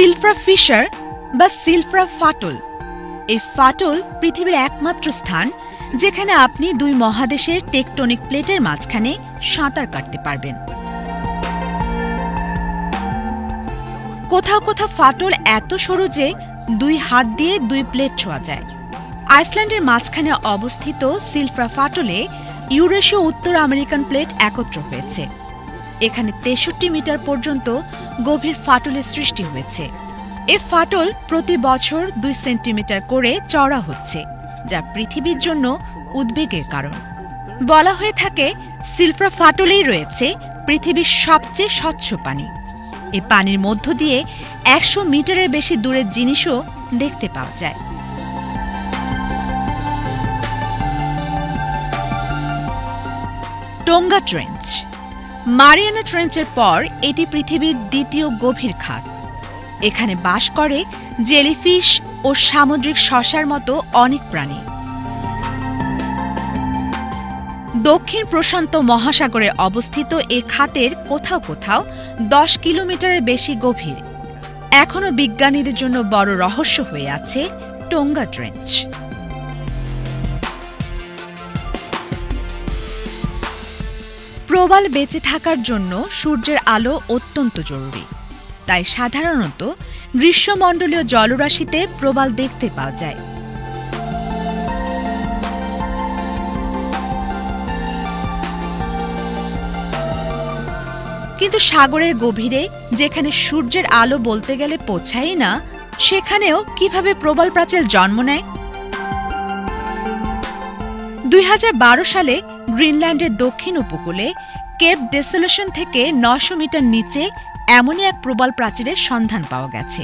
Silfra fisher বা Silfra ফাটল। এই ফাটল পৃথিবীর একমাত্র স্থান যেখানে আপনি দুই মহাদেশের টেকটনিক প্লেটের মাঝখানে সাঁতার কাটতে পারবেন। কোথাও কোথাও ফাটল এত সরু যে 2 হাত দিয়ে 2 প্লেট ছোঁয়া যায়। আইসল্যান্ডের মাঝখানে অবস্থিত সিলফ্রা ফাটলে ইউরেশীয় উত্তর আমেরিকান প্লেট একত্র হয়েছে। এখানে 63 মিটার পর্যন্ত গভীর ফাটলের সৃষ্টি হয়েছে। এ ফাটল প্রতি বছর 2 সেন্টিমিটার করে চওড়া হচ্ছে, যা পৃথিবীর জন্য উদ্বেগের কারণ। বলা হয়ে থাকে সিলফ্রা ফাটলেই রয়েছে পৃথিবীর সবচেয়ে স্বচ্ছ পানি। এই পানির মধ্য দিয়ে 100 মিটারের বেশি দূরের জিনিসও দেখতে পাওয়া যায়। Tonga trench. মারিয়ানা ট্রেঞ্চের পর এটি পৃথিবীর দ্বিতীয় গভীর খাত। এখানে বাস করে জেলিফিশ ও সামুদ্রিক শসার মতো অনেক প্রাণী। দক্ষিণ প্রশান্ত মহাসাগরে অবস্থিত এ খাতের কোথাও কোথাও 10 কিলোমিটারের বেশি গভীর। এখনও বিজ্ঞানীদের জন্য বড় রহস্য হয়ে আছে টোঙ্গা ট্রেঞ্চ। প্রবাল বেঁচে থাকার জন্য সূর্যের আলো অত্যন্ত জরুরি। তাই সাধারণত গ্রীষ্মমণ্ডলীয় জলরাশিতে প্রবাল দেখতে পাওয়া যায়। কিন্তু সাগরের গভীরে, যেখানে সূর্যের আলো বলতে গেলে পৌঁছায় না, সেখানেও কিভাবে প্রবাল প্রাচীর জন্ম নেয়? 2012 সালে গ্রিনল্যান্ডের দক্ষিণ উপকূলে কেপ ডেসোলেশন থেকে 900 মিটার নিচে এমনই এক প্রবাল প্রাচীরের সন্ধান পাওয়া গেছে।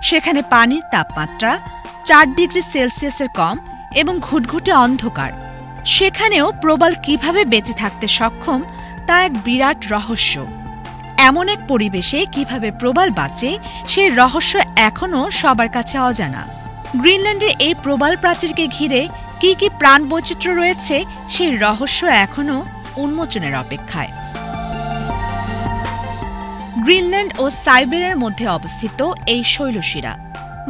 সেখানে পানির তাপমাত্রা 4 ডিগ্রি সেলসিয়াসের কম এবং ঘুটঘুটে অন্ধকার। সেখানেও প্রবাল কিভাবে বেঁচে থাকতে সক্ষম তা এক বিরাট রহস্য। এমন এক পরিবেশে কিভাবে প্রবাল বাঁচে সেই রহস্য এখনও সবার কাছে অজানা। গ্রিনল্যান্ডের এই প্রবাল প্রাচীরকে ঘিরে কি কি প্রাণবৈচিত্র্য রয়েছে সেই রহস্য এখনও উন্মোচনের অপেক্ষায়। গ্রিনল্যান্ড ও সাইবেরিয়ার মধ্যে অবস্থিত এই শৈলশিরা।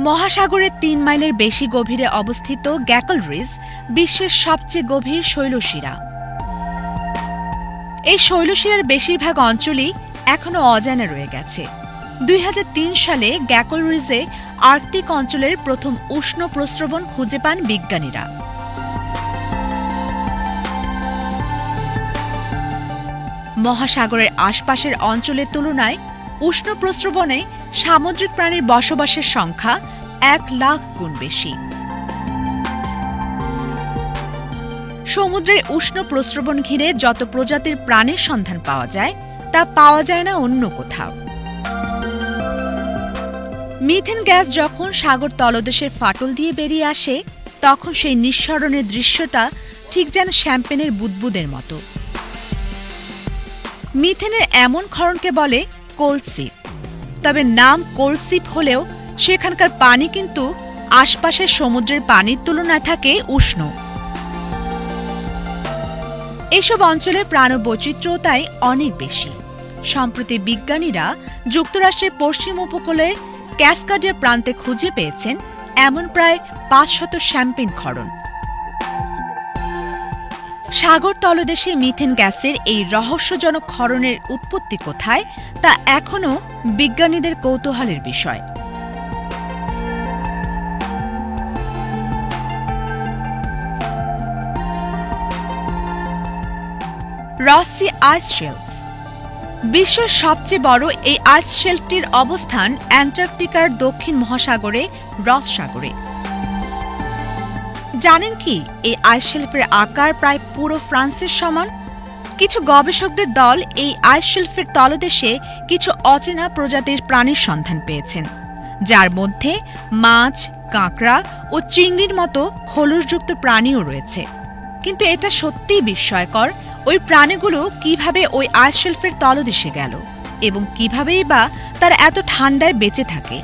মহাসাগরের 3 মাইলের বেশি গভীরে অবস্থিত গ্যাকল রিজ বিশ্বের সবচেয়ে গভীর শৈলশিরা। এই শৈলশিরার বেশিরভাগ অঞ্চলই এখনও অজানা রয়ে গেছে। 2003 সালে গ্যাকল রিজে আর্কটিক অঞ্চলের প্রথম উষ্ণ প্রস্রবণ খুঁজে পান বিজ্ঞানীরা। মহাসাগরের আশপাশের অঞ্চলের তুলনায় উষ্ণ প্রস্রবণে সামুদ্রিক প্রাণীর বসবাসের সংখ্যা 1 লাখ গুণ বেশি। সমুদ্রের উষ্ণ প্রস্রবণ ঘিরে যত প্রজাতির প্রাণীর সন্ধান পাওয়া যায় তা পাওয়া যায় না অন্য কোথাও। মিথেন গ্যাস যখন সাগর তলদেশের ফাটল দিয়ে বেরিয়ে আসে, তখন সেই নিঃসরণের দৃশ্যটা ঠিক যেন শ্যাম্পেনের বুদবুদের মতো। মিথেনের এমন ক্ষরণকে বলে কোলসিপ। তবে নাম কোলসিপ হলেও সেখানকার পানি কিন্তু আশপাশের সমুদ্রের পানির তুলনায় থাকে উষ্ণ। এসব অঞ্চলের প্রাণবৈচিত্র্য তাই অনেক বেশি। সম্প্রতি বিজ্ঞানীরা যুক্তরাষ্ট্রের পশ্চিম উপকূলের ক্যাসকাডিয়ার প্রান্তে খুঁজে পেয়েছেন এমন প্রায় 500 শ্যাম্পেন ক্ষরণ। সাগর তলদেশে মিথেন গ্যাসের এই রহস্যজনক ক্ষরণের উৎপত্তি কোথায় তা এখনও বিজ্ঞানীদের কৌতূহলের বিষয়। রস সি আইস শেলফ। বিশ্বের সবচেয়ে বড় এই আইস শেলফটির অবস্থান অ্যান্টার্কটিকার দক্ষিণ মহাসাগরে রস সাগরে। জানেন কি এই আইস শেলফের আকার প্রায় পুরো ফ্রান্সের সমান? কিছু গবেষকদের দল এই আইস শেলফের তলদেশে কিছু অচেনা প্রজাতির প্রাণীর সন্ধান পেয়েছেন, যার মধ্যে মাছ, কাঁকড়া ও চিংড়ির মতো খোলসযুক্ত প্রাণীও রয়েছে। কিন্তু এটা সত্যিই বিস্ময়কর, ওই প্রাণীগুলো কিভাবে ওই আইস শেলফের তলদেশে গেল এবং কিভাবেই বা তারা এত ঠান্ডায় বেঁচে থাকে।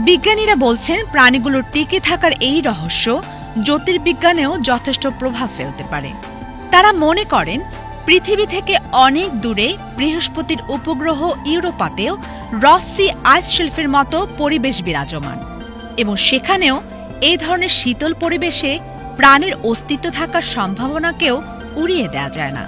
বিজ্ঞানীরা বলছেন প্রাণীগুলোর টিকে থাকার এই রহস্য জ্যোতির্বিজ্ঞানেও যথেষ্ট প্রভাব ফেলতে পারে। তারা মনে করেন পৃথিবী থেকে অনেক দূরে বৃহস্পতির উপগ্রহ ইউরোপাতেও রস সি আইস শেলফের মতো পরিবেশ বিরাজমান এবং সেখানেও এই ধরনের শীতল পরিবেশে প্রাণের অস্তিত্ব থাকার সম্ভাবনাকেও উড়িয়ে দেওয়া যায় না।